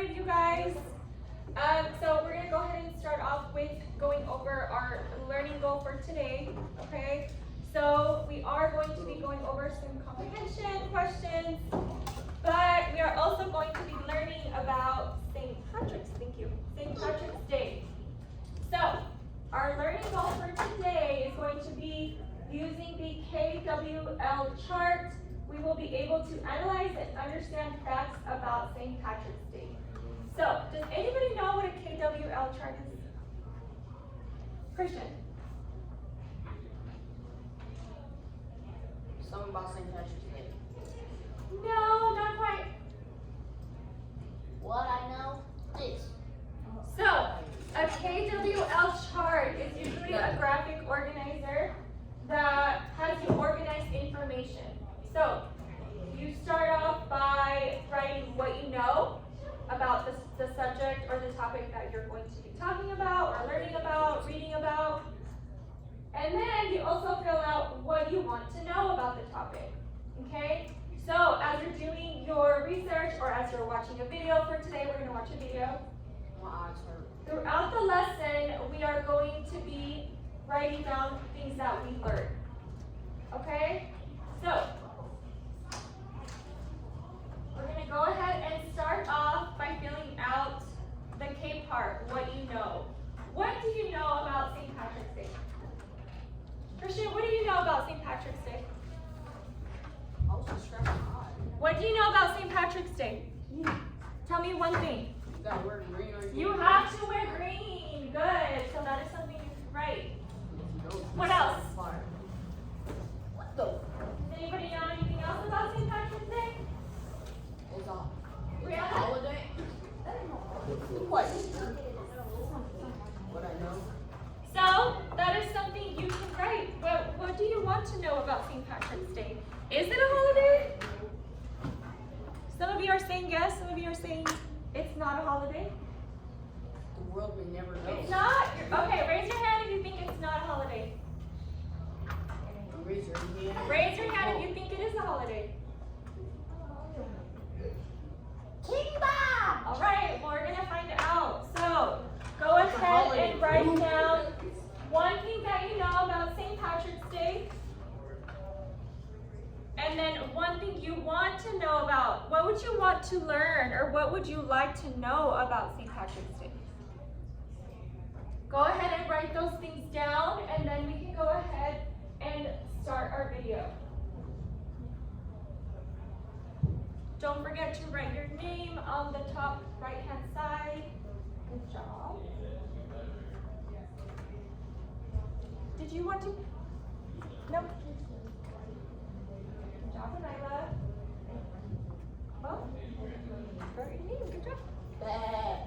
started, you guys. So we're gonna go ahead and start off with going over our learning goal for today, okay? So we are going to be going over some comprehension questions, but we are also going to be learning about St. Patrick's, St. Patrick's Day. So our learning goal for today is going to be using the KWL chart. We will be able to analyze and understand facts about St. Patrick's Day. So, does anybody know what a KWL chart is? Christian? Something about St. Patrick's Day. No, not quite. What I know is. So, a KWL chart is usually a graphic organizer that has you organize information. So, you start off by writing what you know about the subject or the topic that you're going to be talking about or learning about, reading about. And then you also fill out what you want to know about the topic, okay? So as you're doing your research or as you're watching a video for today, we're gonna watch a video. My eyes hurt. Throughout the lesson, we are going to be writing down things that we learned, okay? So, we're going to go ahead and start off by filling out the K part, what you know. What do you know about St. Patrick's Day? Christian, what do you know about St. Patrick's Day? I was just scratching my eye. What do you know about St. Patrick's Day? Tell me one thing. You gotta wear green on You have to wear green. Good. So that is something you can write. What else? What the? Does anybody know anything else about St. Patrick's Day? It's a Really? holiday. What? What I know? So, that is something you can write. But what do you want to know about St. Patrick's Day? Is it a holiday? Some of you are saying yes, some of you are saying it's not a holiday. The world may never know. It's not? Okay, raise your hand if you think it's not a holiday. Raise your hand. Raise your hand if you think it is a holiday. Kimbap! All right, well, we're going to find out. So, go ahead and write down one thing that you know about St. Patrick's Day. And then one thing you want to know about. What would you want to learn or what would you like to know about St. Patrick's Day? Go ahead and write those things down and then we can go ahead and start our video. Don't forget to write your name on the top right-hand side. Good job. Did you want to? Nope. Good job, Anila. Well, write your name. Good job. Bad.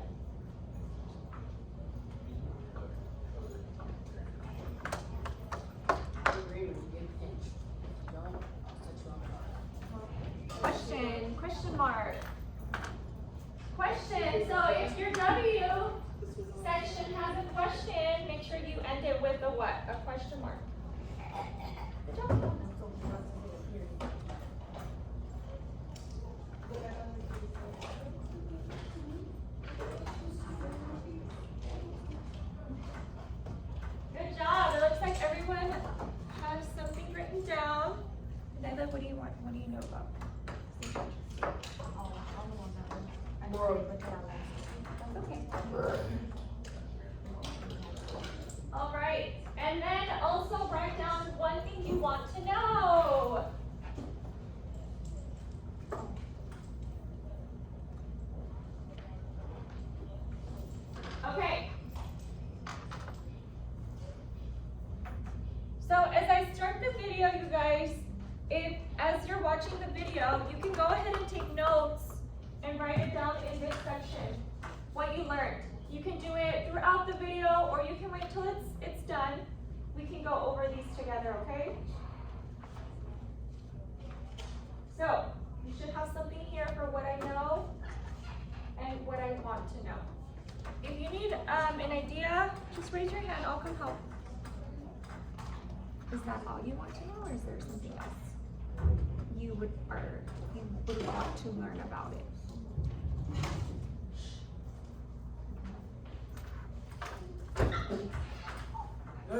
Question mark. Question. So if your W section has a question, make sure you end it with a what? A question mark. Good job. Good job. It looks like everyone has something written down. Nyla, what do you want? What do you know about? That's okay. All right, and then also write down one thing you want to know. Okay. So as I start the video, you guys, as you're watching the video, you can go ahead and take notes and write it down in this section, what you learned. You can do it throughout the video or you can wait till it's done. We can go over these together, okay? So, you should have something here for what I know and what I want to know. If you need an idea, just raise your hand, I'll come help. Is that all you want to know or is there something else you would want to learn about it? All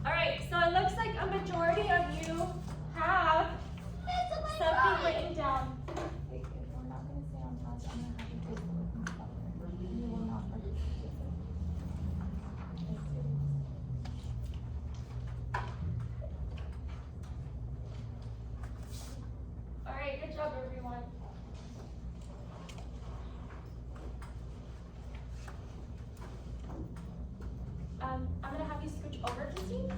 right, so it looks like a majority of you have something written down. We're not going to stay on task. I'm going to have you take a look and stuff. You will not participate. All right, good job, everyone. I'm gonna have you scooch over, Christine.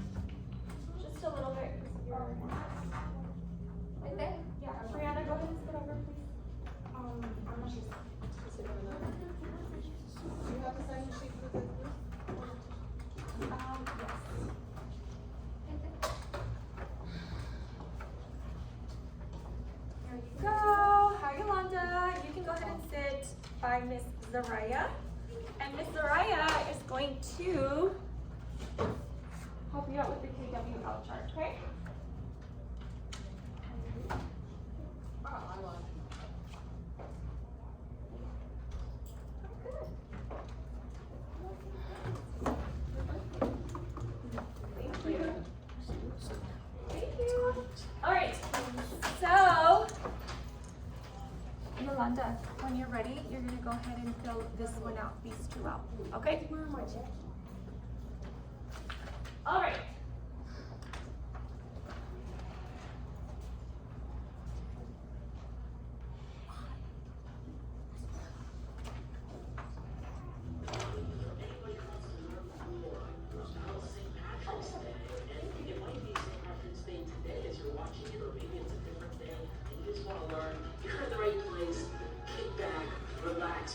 Just a little bit. Right there? Yeah, Brianna, go ahead and scoot over, please. You have a sign sheet for this? Yes. There you go. Hi, Yolanda. You can go ahead and sit by Miss Zaraya. And Miss Zaraya is going to help you out with the KWL chart, okay? Thank you. Thank you. All right. So, Yolanda, when you're ready, you're gonna go ahead and fill this one out, these two out, okay? All right.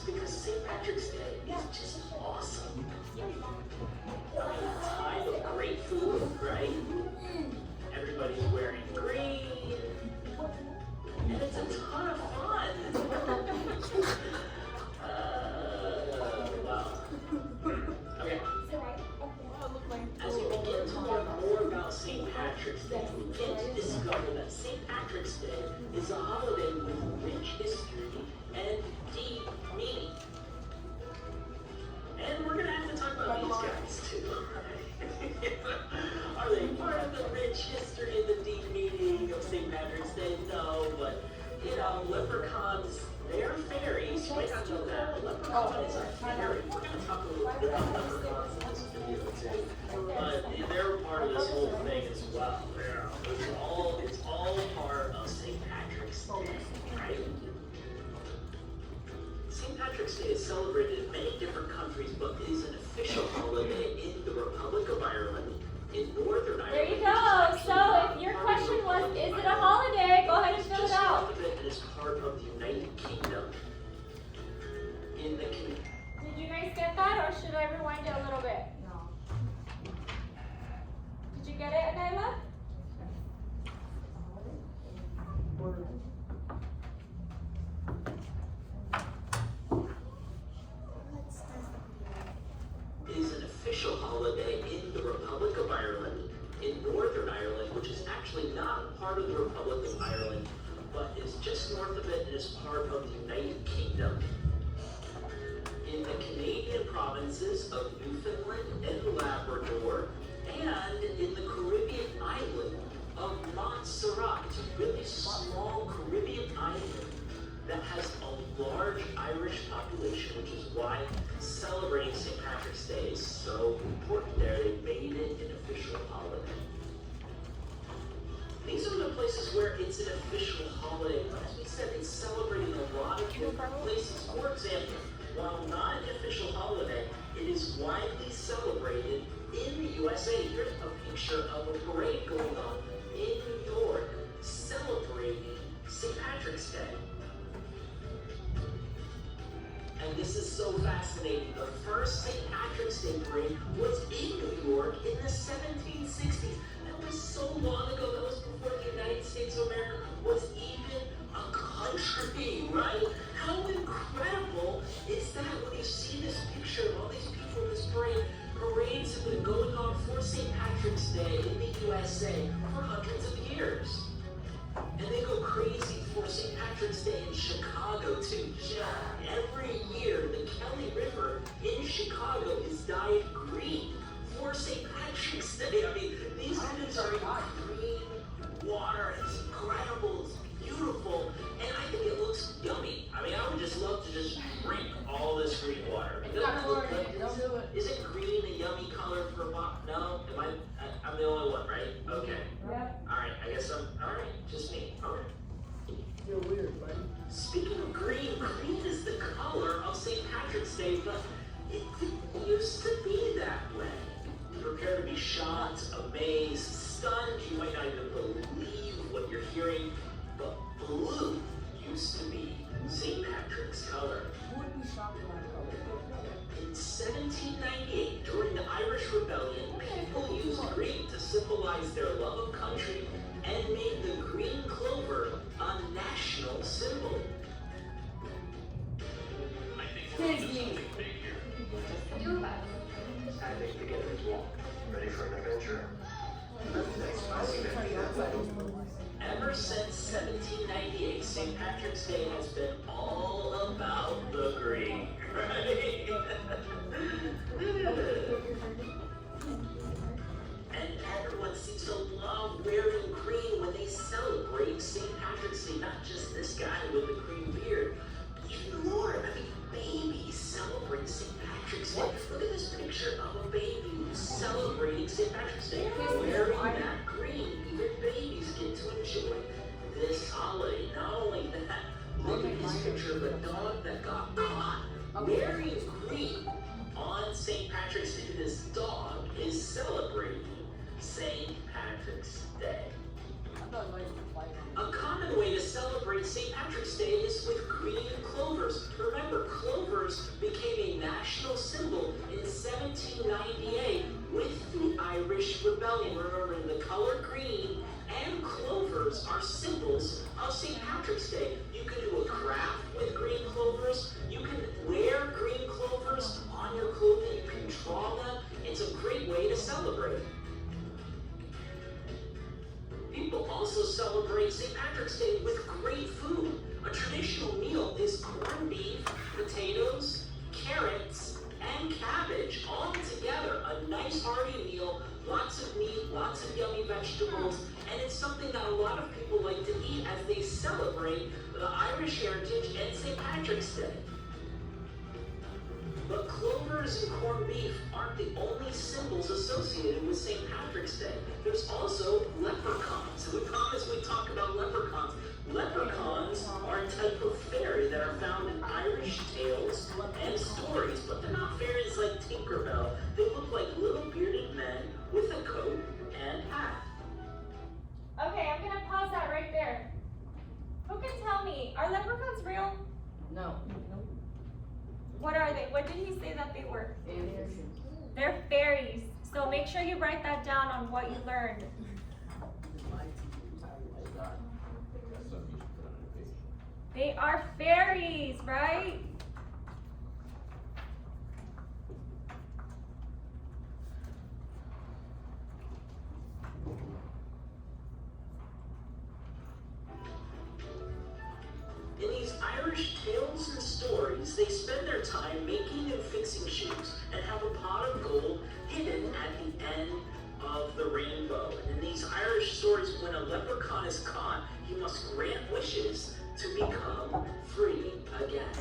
Because St. Patrick's Day is just awesome. Time of great food, right? Everybody's wearing green, and it's a ton of fun. Wow. Okay. As we begin to learn more about St. Patrick's Day, we begin to discover that St. Patrick's Day is a holiday with rich history and deep meaning. And we're gonna have to talk about these guys too. Are they part of the rich history and the deep meaning of St. Patrick's Day? No, but you know, leprechauns, they're fairies. You might not know that, but leprechaun is a fairy. We're gonna talk a little bit about leprechauns in this video too. But they're part of this whole thing as well. It's all part of St. Patrick's Day, right? St. Patrick's Day is celebrated in many different countries, but is an official holiday in the Republic of Ireland, in Northern Ireland. There you go. So if your question was, is it a holiday? Go ahead and fill it out. It is part of the United Kingdom. In the Did you guys get that, or should I rewind it a little bit? No. Did you get it, Anayla? is an official holiday in the Republic of Ireland, in Northern Ireland, which is actually not part of the Republic of Ireland, but is just north of it and is part of the United Kingdom. In the Canadian provinces of Newfoundland and Labrador, and in the Caribbean island of Montserrat. It's a really small Caribbean island that has a large Irish population, which is why celebrating St. Patrick's Day is so important there. They made it an official holiday. These are the places where it's an official holiday. But as we said, it's celebrated in a lot of different places. For example, while not an official holiday, it is widely celebrated in the USA. Here's a picture of a parade going on in New York celebrating St. Patrick's Day. And this is so fascinating. The first St. Patrick's Day parade was in New York in the 1760s. That was so long ago. That was before the United States of America was even a country, right? How incredible is that when you see this picture of all these people in this parade? Parades have been going on for St. Patrick's Day in the USA for hundreds of years. And they go crazy for St. Patrick's Day in Chicago too. Yeah, every year the Kelly River in Chicago is dyed green for St. Patrick's Day. I mean, these kids are in green water. It's incredible. It's beautiful. And I think it looks yummy. I mean, I would just love to just drink all this green water. It doesn't look good. Don't do it. Isn't green a yummy color for pop? No? I'm the only one, right? Okay. Yep. Alright, I guess alright, just me. Alright. You're weird, buddy. Speaking of green, green is the color of St. Patrick's Day, but it didn't used to be that way. Prepare to be shocked, amazed, stunned. You might not even believe what you're hearing, but blue used to be St. Patrick's color. Who would be shocked by color? In 1798, during the Irish Rebellion, people used green to symbolize their love of country and made the green clover a national symbol. I think we're onto something big here. Do that. I think beginners walk. Ready for an adventure? Ever since 1798, St. Patrick's Day has been all about the green, right? And everyone seems to love wearing green when they celebrate St. Patrick's Day. Not just this guy with the green beard. Even more, I mean, babies celebrate St. Patrick's Day. Look at this picture of a baby who's celebrating St. Patrick's Day. Wearing that green. Even babies get to enjoy this holiday. Not only that, look at this picture of a dog that got caught wearing green on St. Patrick's Day. This dog is celebrating St. Patrick's Day. A common way to celebrate St. Patrick's Day is with green clovers. Remember, clovers became a national symbol in 1798 with the Irish Rebellion. Remember, the color green and clovers are symbols of St. Patrick's Day. You can do a craft with green clovers. You can wear green clovers on your clothing. You can draw them. It's a great way to celebrate. People also celebrate St. Patrick's Day with great food. A traditional meal is corned beef, potatoes, carrots, and cabbage all together. A nice hearty meal, lots of meat, lots of yummy vegetables, and it's something that a lot of people like to eat as they celebrate the Irish heritage and St. Patrick's Day. But clovers and corned beef aren't the only symbols associated with St. Patrick's Day. There's also leprechauns. And we promise we talk about leprechauns. Leprechauns are a type of fairy that are found in Irish tales and stories, but they're not fairies like Tinkerbell. They look like little bearded men with a coat and hat. Okay, I'm gonna pause that right there. Who can tell me, are leprechauns real? No. What are they? What did he say that they were? Aliens. They're fairies. So make sure you write that down on what you learned. They are fairies, right? In these Irish tales and stories, they spend their time making and fixing shoes and have a pot of gold hidden at the end of the rainbow. And in these Irish stories, when a leprechaun is caught, he must grant wishes to become free again.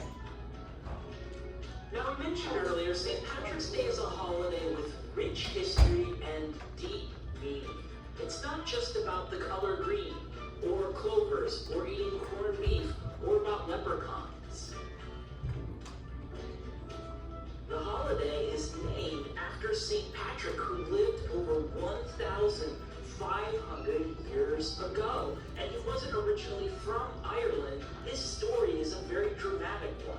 Now, we mentioned earlier, St. Patrick's Day is a holiday with rich history and deep meaning. It's not just about the color green, or clovers, or eating corned beef, or about leprechauns. The holiday is named after St. Patrick, who lived over 1,500 years ago. And he wasn't originally from Ireland. His story is a very dramatic one.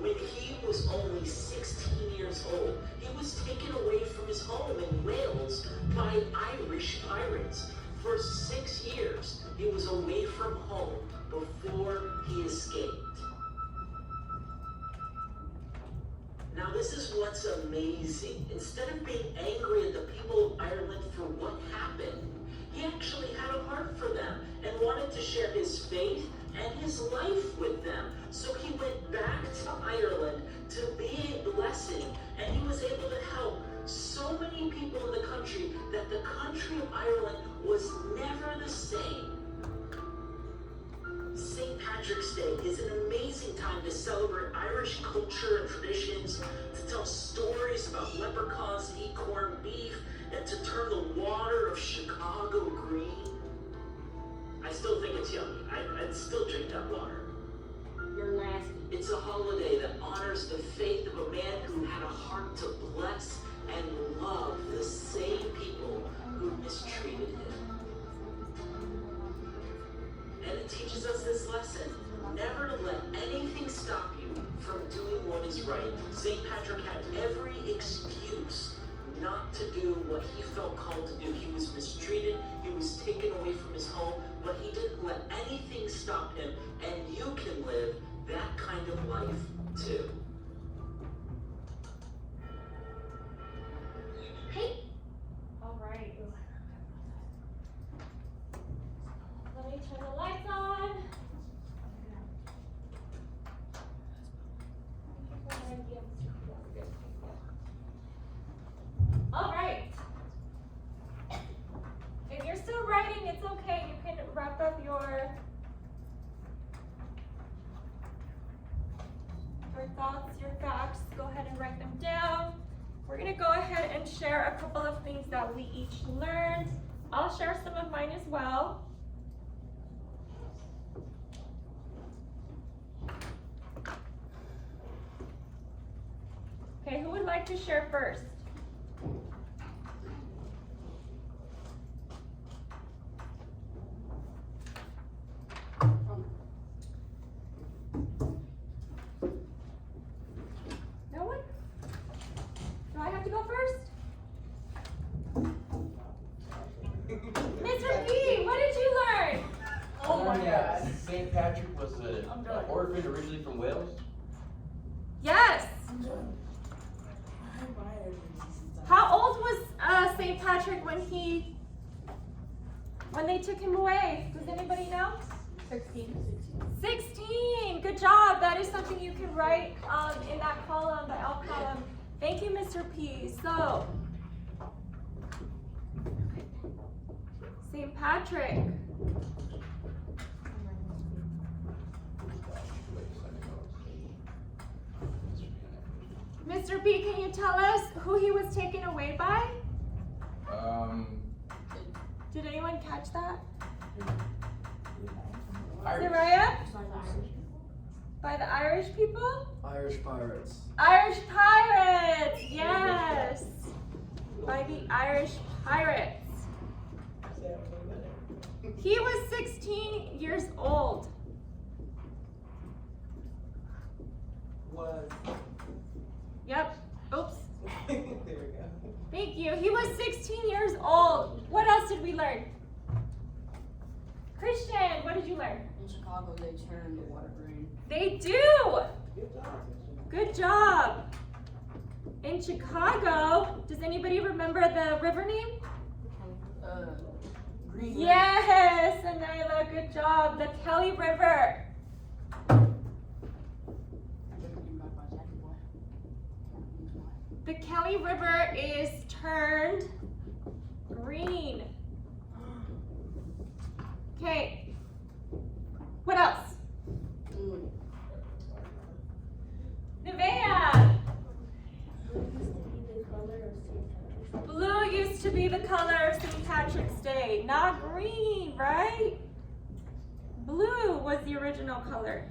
When he was only 16 years old, he was taken away from his home in Wales by Irish pirates. For 6 years, he was away from home before he escaped. Now, this is what's amazing. Instead of being angry at the people of Ireland for what happened, He actually had a heart for them and wanted to share his faith and his life with them. So he went back to Ireland to be a blessing, and he was able to help so many people in the country that the country of Ireland was never the same. St. Patrick's Day is an amazing time to celebrate Irish culture and traditions, to tell stories about leprechauns, to eat corned beef, and to turn the water of Chicago green. I still think it's yummy. I'd still drink that water. You're nasty. It's a holiday that honors the faith of a man who had a heart to bless and love the same people who mistreated him. And it teaches us this lesson: never to let anything stop you from doing what is right. St. Patrick had every excuse not to do what he felt called to do. He was mistreated, he was taken away from his home, but he didn't let anything stop him, and you can live that kind of life too. Hey. All right. Let me turn the lights on. All right. If you're still writing, it's okay. You can wrap up your thoughts, your facts. Go ahead and write them down. We're going to go ahead and share a couple of things that we each learned. I'll share some of mine as well. Okay, who would like to share first? No one? Do I have to go first? Mr. P, what did you learn? Oh my Yeah, God. St. Patrick was an orphan originally from Wales. Yes. How old was St. Patrick when they took him away? Does anybody know? 16. 16. Good job. That is something you can write in that column, the L column. Thank you, Mr. P. So, St. Patrick. Mr. P, can you tell us who he was taken away by? Did anyone catch that? Saraya? By the Irish people? Irish pirates. Irish pirates! Yes! By the Irish pirates. He was 16 years old. Was. Yep. Oops. There we go. Thank you. He was 16 years old. What else did we learn? Christian, what did you learn? In Chicago, they turn the water green. They do! Good job. Good job. In Chicago, does anybody remember the river name? Green. Yes, Anila, good job. The Kelly River. The Kelly River is turned green. Okay. What else? Nevaeh. Blue used to be the color of St. Patrick's Day, not green, right? Blue was the original color.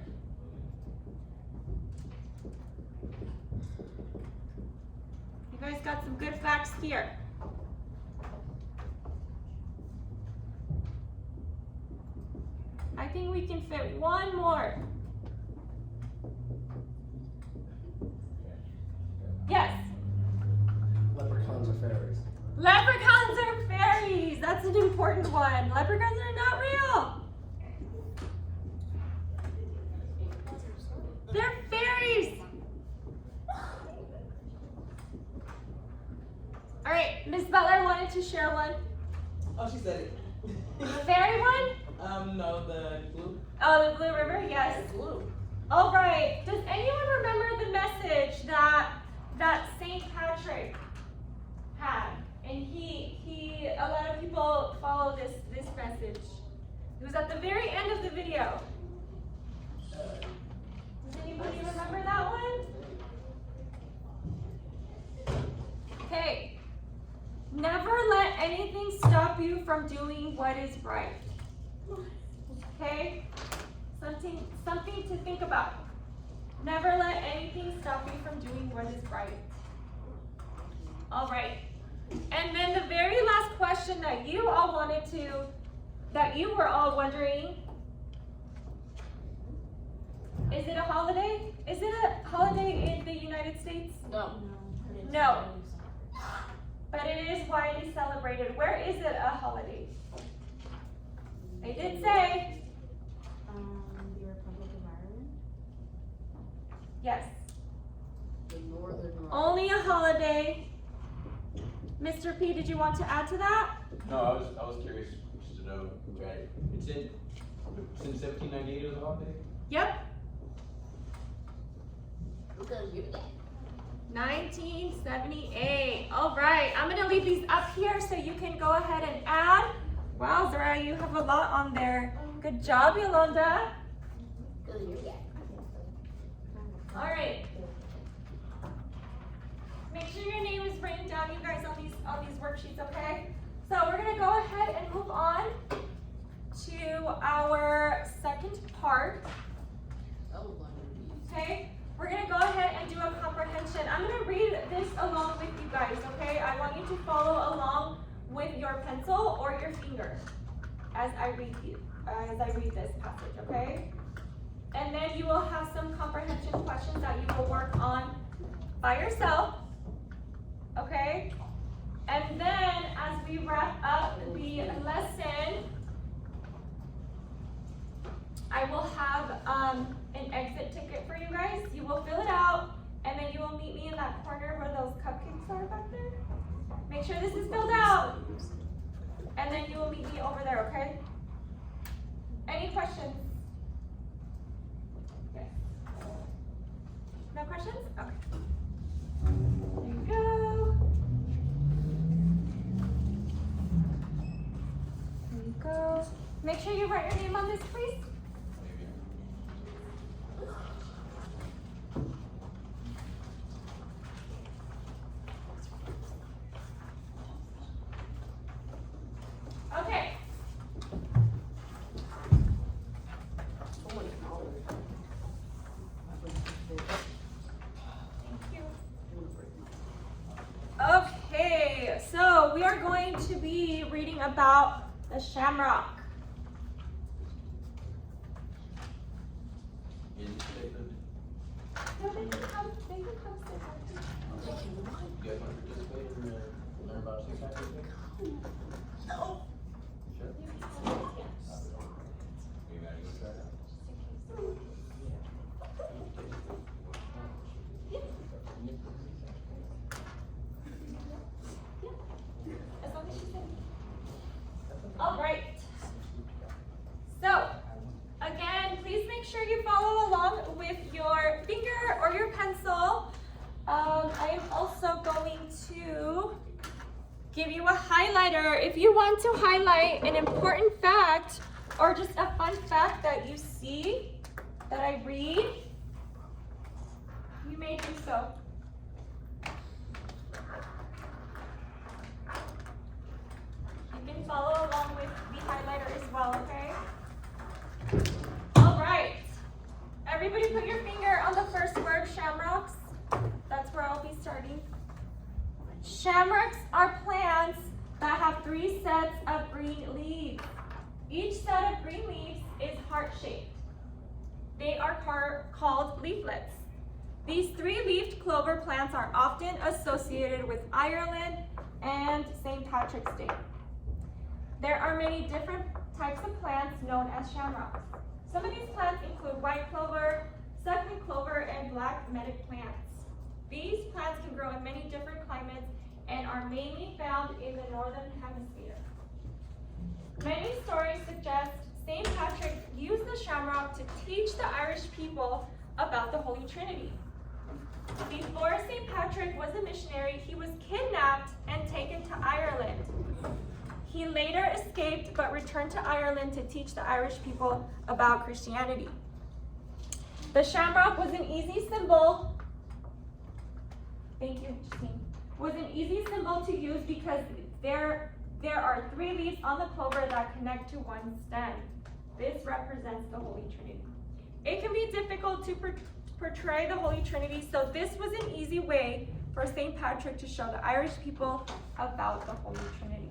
You guys got some good facts here. I think we can fit one more. Yes. Leprechauns are fairies. Leprechauns are fairies. That's an important one. Leprechauns are not real. They're fairies. All right, Miss Butler wanted to share one. Oh, she said it. The fairy one? No, the blue. Oh, the Blue River, yes. Blue. All right. Does anyone remember the message that Saint Patrick had? And a lot of people follow this message. It was at the very end of the video. Does anybody remember that one? Okay. Never let anything stop you from doing what is right. Okay? Something to think about. Never let anything stop you from doing what is right. All right. And then the very last question that you were all wondering, is it a holiday? Is it a holiday in the United States? No. No. But it is widely celebrated. Where is it a holiday? They did say, The Republic of Ireland. yes. The Northern Ireland. Only a holiday. Mr. P, did you want to add to that? No, I was curious just to know. Okay. Since 1798 it was a holiday? Yep. Because you're dead. 1978. All right, I'm gonna leave these up here so you can go ahead and add. Wow, Zara, you have a lot on there. Good job, Yolanda. Because you're dead. All right. Make sure your name is written down, you guys, on these worksheets, okay? So we're gonna go ahead and move on to our second part. That was one of these. Okay, we're gonna go ahead and do a comprehension. I'm gonna read this along with you guys, okay? I want you to follow along with your pencil or your finger as I read this passage, okay? And then you will have some comprehension questions that you will work on by yourself, okay? And then as we wrap up the lesson, I will have an exit ticket for you guys. You will fill it out, and then you will meet me in that corner where those cupcakes are back there. Make sure this is filled out, and then you will meet me over there, okay? Any questions? Yes. No questions? Okay. There you go. There you go. Make sure you write your name on this, please. Okay. So much smaller. Thank you. Okay, so we are going to be reading about the shamrock. No, they can come sit right here. You guys want to participate in learn about St. Patrick's Day? No. Sure. You gotta go try it out. As long as she's in. All right. So, again, please make sure you follow along with your finger or your pencil. I am also going to give you a highlighter. If you want to highlight an important fact or just a fun fact that you see, that I read, you may do so. You can follow along with the highlighter as well, okay? All right. Everybody put your finger on the first word, shamrocks. That's where I'll be starting. Shamrocks are plants that have 3 sets of green leaves. Each set of green leaves is heart-shaped. They are called leaflets. These 3-leafed clover plants are often associated with Ireland and St. Patrick's Day. There are many different types of plants known as shamrocks. Some of these plants include white clover, suckling clover, and black medic plants. These plants can grow in many different climates and are mainly found in the northern hemisphere. Many stories suggest St. Patrick used the shamrock to teach the Irish people about the Holy Trinity. Before St. Patrick was a missionary, he was kidnapped and taken to Ireland. He later escaped but returned to Ireland to teach the Irish people about Christianity. The shamrock was an easy symbol. Thank you, Justine. Was an easy symbol to use because there are 3 leaves on the clover that connect to one stem. This represents the Holy Trinity. It can be difficult to portray the Holy Trinity, so this was an easy way for St. Patrick to show the Irish people about the Holy Trinity.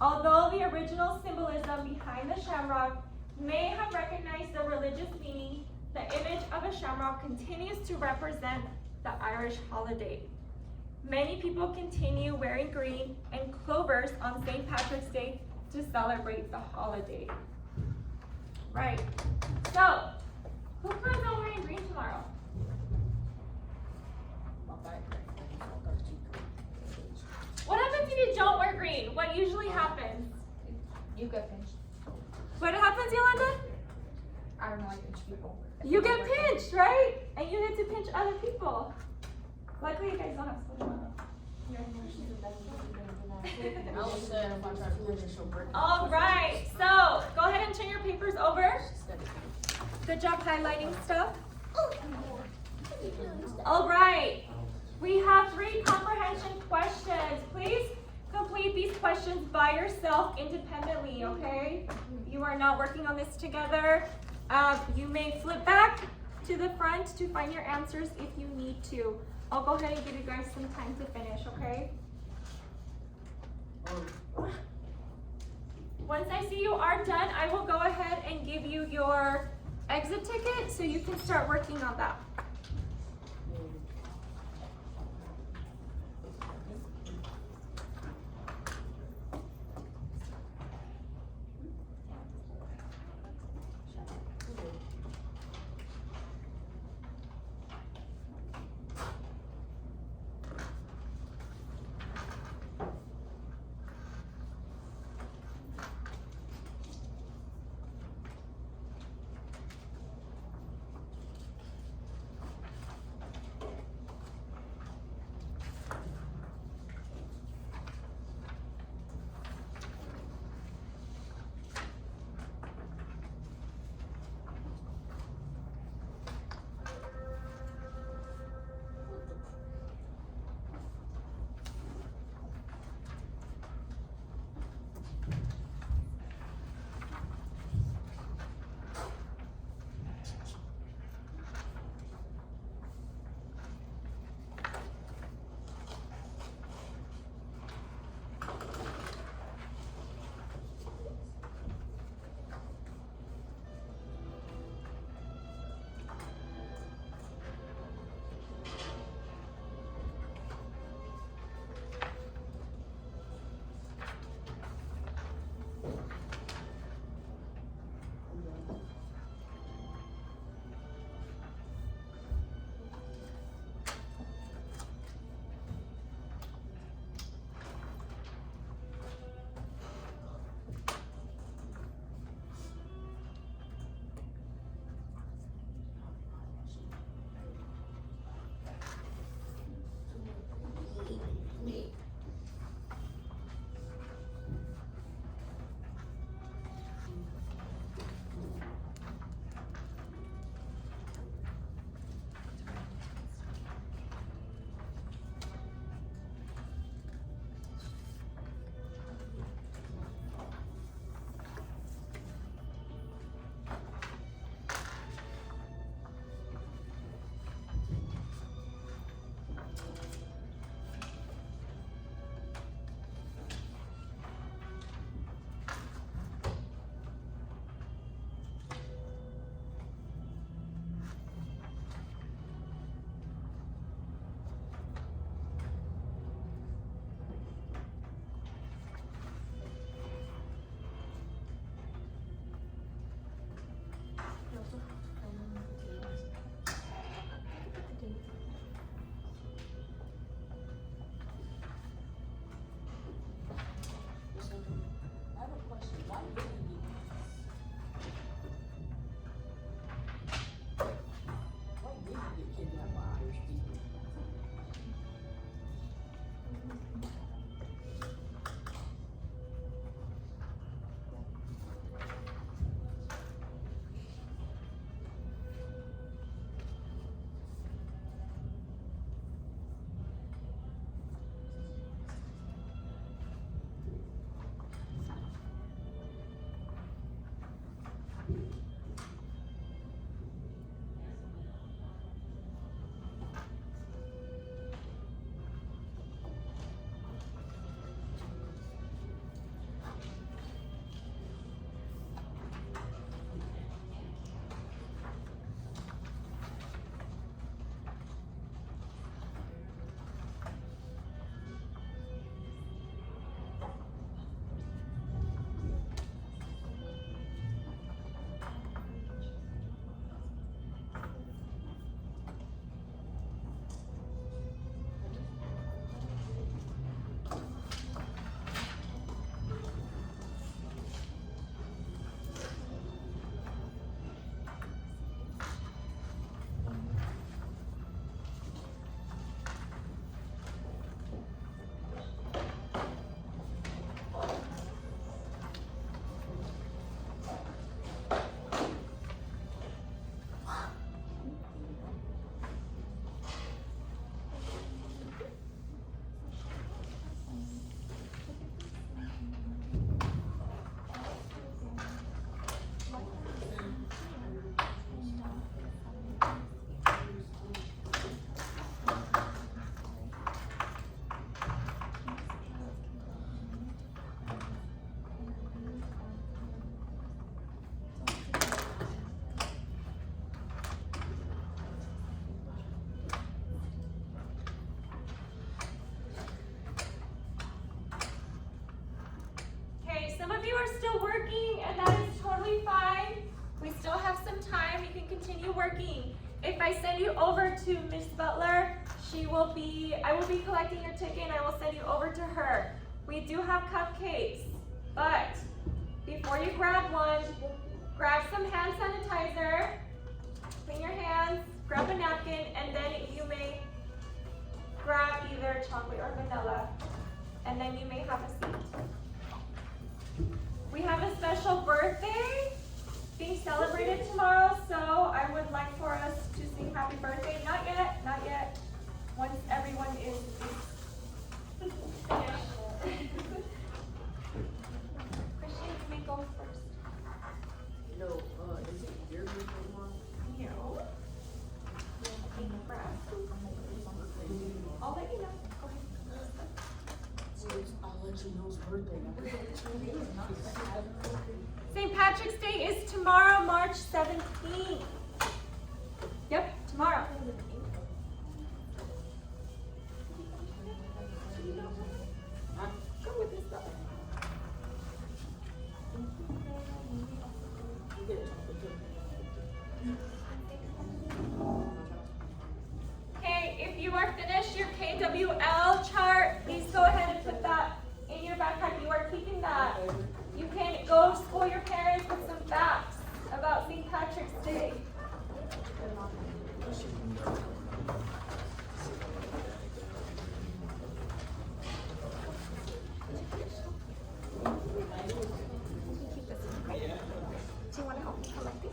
Although the original symbolism behind the shamrock may have recognized the religious meaning, the image of a shamrock continues to represent the Irish holiday. Many people continue wearing green and clovers on St. Patrick's Day to celebrate the holiday. Right. So, who plans on wearing green tomorrow? What happens if you don't wear green? What usually happens? You get pinched. What happens, Yolanda? I don't know, I pinch people. You get pinched, right? And you get to pinch other people. Luckily, you guys don't have school tomorrow. Allison, if I try to pinch her, she'll break it. All right, so go ahead and turn your papers over. Good job highlighting stuff. All right, we have 3 comprehension questions. Please complete these questions by yourself independently, okay? You are not working on this together. You may flip back to the front to find your answers if you need to. I'll go ahead and give you guys some time to finish, okay? Once I see you are done, I will go ahead and give you your exit ticket so you can start working on that. over to Miss Butler. I will be collecting your ticket and I will send you over to her. We do have cupcakes, but before you grab one, grab some hand sanitizer, clean your hands, grab a napkin, and then you may grab either chocolate or vanilla, and then you may have a seat. We have a special birthday being celebrated tomorrow, so I would like for us to sing happy birthday. Not yet, not yet. Once everyone is finished. Christian, you may go first. No, is it your group tomorrow? No. I'll let you know. Go ahead. I'll let you know his birthday. St. Patrick's Day is tomorrow, March 17th. Yep, tomorrow. Go with this stuff. Okay, if you are finished your KWL chart, please go ahead and put that in your backpack. You are keeping that. You can go school your parents with some facts about St. Patrick's Day. Do you want to help me collect these?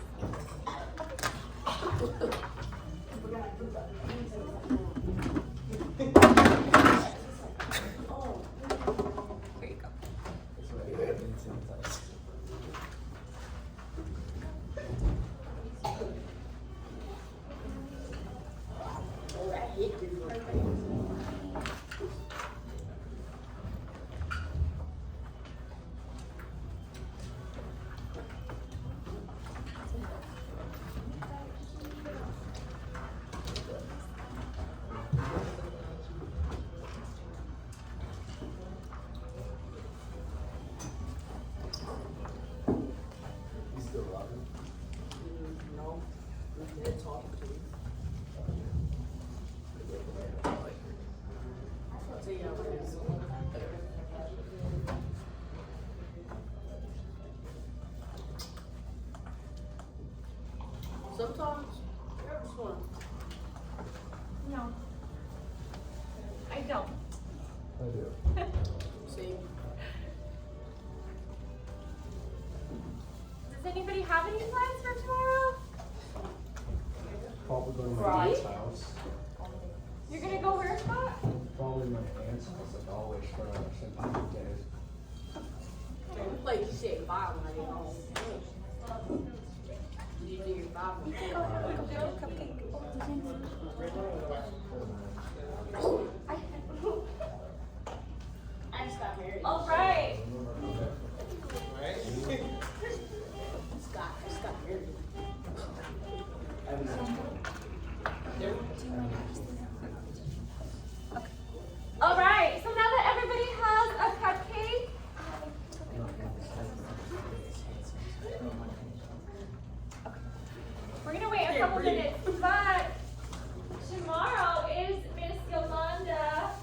Here you go. No, they're talking to me. I'll tell you how it is. Sometimes, I just want No. I don't. I do. to see. Does anybody have any plans for tomorrow? Probably going to Right. my aunt's house. You're gonna go where, Scott? Probably my aunt's house, like always for St. Patrick's Day. We played shit five when I get home. You do your five before. I just got married. All right. Scott, I just got married. All right. So now that everybody has a cupcake, we're gonna wait a couple minutes. Bye.